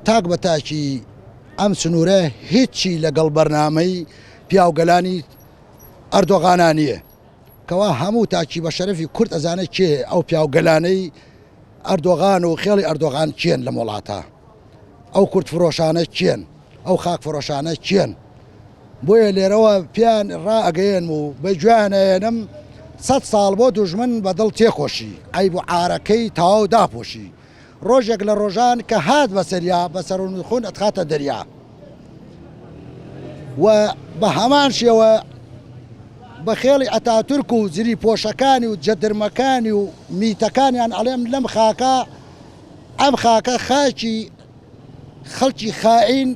تاک بە تاکی ئەم سنوورە هیچی لەگەڵ بەرنامەی پیاوگەلانی ئەردۆغانە نییە کەوا هەموو تاکی بە شەرەفی کورد ئەزانە کێ ئەو پیاوگەلانەی ئەردۆغان و خێڵی ئەردۆغان چێن لە وڵاتە ئەو کورد فرۆشانە چێن ئەو خاک فرۆشانە چێن بۆیە لێرەوە پیان ڕائەگەیەن و بە گوێیانەیەنم 100 ساڵ بۆ دوژمن بەدڵ تێخۆشی ئەی بۆ عارەکەی تەواو داپۆشی ڕۆژێک لە ڕۆژان کە هات بەسەریا بەسەر و خۆن ئەتخاتە دەریا و بە هەمان شێوە بە خێڵی ئەتاتورک و زری پۆشەکانی و جەدرمەکانی و میتەکانیان ئەڵێم لەم خاکە ئەم خاکە خاکی خەڵکی خائین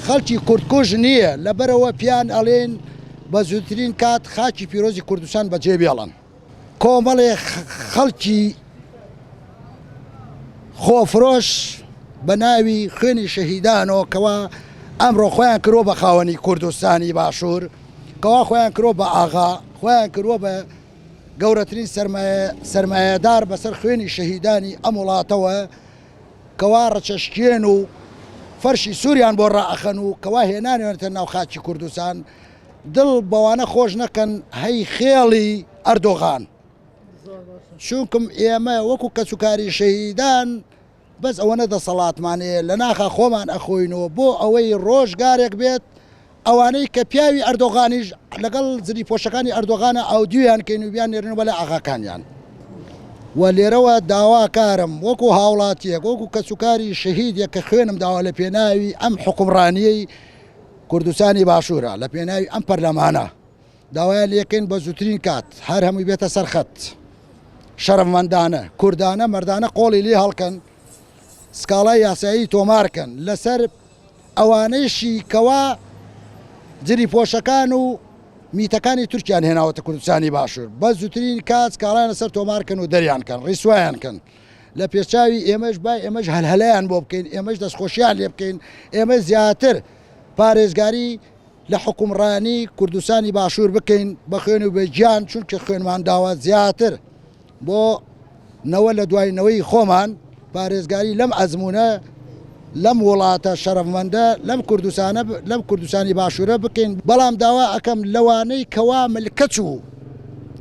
خەڵکی کوردکوژ نییە لەبەرەوە پیان ئەڵێن بە زووترین کات خاکی پیرۆزی کوردستان بەجێ بێڵن کۆمەڵێ خەڵکی خۆفرۆش بە ناوی خوێنی شەهیدانەوە کەوا ئەمڕۆ خۆیان کردوە بە خاوەنی کوردستانی باشوور کەوا خۆیان کردوە بە ئاغا خۆیان کردوە بە گەورەترین سەرمایەدار بەسەر خوێنی شەهیدانی ئەم وڵاتەوە کەوا ڕەچەشکێن و فەرشی سووریان بۆ ڕائەخەن و کەوا هێنانێنێتە ناو خاکی کوردستان دڵ بەوانە خۆش نەکەن هەی خێڵی ئەردۆغان چونکم ئێمە وەکو کەسوکاری شەهیدان بەس ئەوە نەدەسەڵاتمانەیە لە ناخە خۆمان ئەخۆینەوە بۆ ئەوەی ڕۆژگارێک بێت ئەوانەی کە پیاوی ئەردۆغانیش لەگەڵ زری پۆشەکانی ئەردۆغانە ئاودیویان کەین و بیان نێرنەوە لە ئاغاکانیان و لێرەوە داواکارم وەکو هاوڵاتیەک وەکو کەسوکاری شەهیدێک کە خوێنم داوا لە پێناوی ئەم حکومڕانیەی کوردستانی باشوورە لە پێناوی ئەم پەرلەمانە داوایە لێکەین بە زووترین کات هەر هەمووی بێتە سەرخەت شەرەفمەندانە کوردانە مەردانە قۆڵی لێ هەڵکەن سکاڵای یاسایی تۆمارکەن لەسەر ئەوانەیشی کەوا جری پۆشەکان و میتەکانی تورکیان هێناوەتە کوردستانی باشوور بە زووترین کات سکاڵیان لەسەر تۆمارکەن و دەریانکەن ڕیسوایانکەن لە پێچاوی ئێمەش با ئێمەش هەلهەلەیان بۆ بکەین ئێمەش دەستخۆشیان لێ بکەین ئێمە زیاتر پارێزگاری لە حکومڕانی کوردستانی باشوور بکەین بە خوێن و بەجیان چونکە خوێنمان داوە زیاتر بۆ نەوە لە دوایینەوەی خۆمان پارێزگاری لەم ئەزمونە لەم وڵاتە شەرەفمەندە لەم کوردستانی باشوورە بکەین بەڵام داوا ئەەکەم لەوانەی کەوا ملکەچ و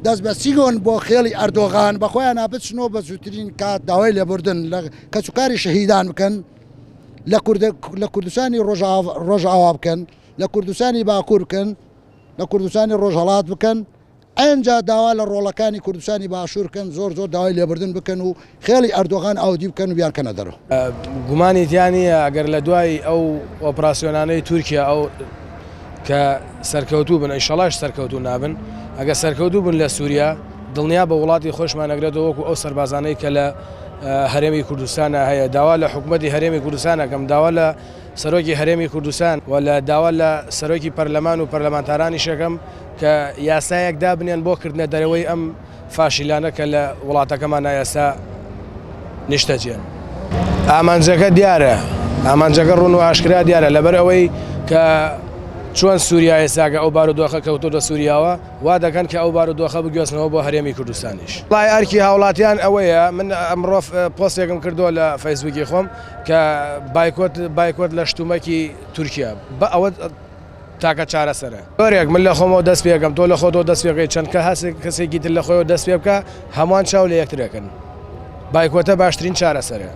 دەست بە سیگۆن بۆ خێڵی ئەردۆغان بەخۆیان نابچنەوە بە زووترین کات داوای لێبوردن لە کەسوکاری شەهیدان بکەن لە کوردستانی ڕۆژئاوا بکەن لە کوردستانی باکوور بکەن لە کوردستانی ڕۆژهەڵات بکەن ئەنجا داوا لە ڕۆڵەکانی کوردستانی باشوورکەن زۆر داوای لێبوردن بکەن و خێڵی ئەردۆغان ئاودی بکەن و بیانکەنە دەرەوە گومانی تیانە ئەگەر لە دوای ئەو ئۆپراسیۆنانەی تورکیا ئەو کە سەرکەوتوو بن ئیشەڵاش سەرکەوتوو نابن ئەگە سەرکەوتوو بن لە سووریا دڵنیا بە وڵاتی خۆشمان نەگرێتەوە وەکو ئەو سەربازانەی کە لە هەرێمی کوردستانە هەیە داوا لە حکوومەتی هەرێمی کوردستانەکەم داوا لە سەرۆکی هەرێمی کوردستان و لە داوا لە سەرۆکی پەرلەمان و پەرلەمانتارانی شەکەم کە یاسایەک دابنێن بۆ کردنە دەرەوەی ئەم فاشیلانە کە لە وڵاتەکەمان ئێستا نیشتەجێن ئامانجەکە دیارە ئامانجەکە ڕوون و ئاشکرا دیارە لەبەر ئەوەی کە چۆن سووریا ئێستاگە ئەو بارودۆخە کەوتۆ لە سووریاوە وا دەکەن کە ئەو بارودۆخە بگوێزنەوە بۆ هەرێمی کوردستانیش وڵای ئەرکی هاوڵاتیان ئەوەیە من ئەمڕۆ پۆستێکم کردووە لە فەیسبووکی خۆم کە بایکۆت لە شتومەکی تورکیا بە ئەوە تاکە چارەسەرە زۆرێک من لە خۆمەوە دەست پێکەم تۆ لە خۆتەوە دەست پێکەی چەند کە کەسێکی تر لە خۆیەوە دەست پێ بکە هەمووان چاو لە یەکترەکەن بایکۆتە باشترین چارەسەرە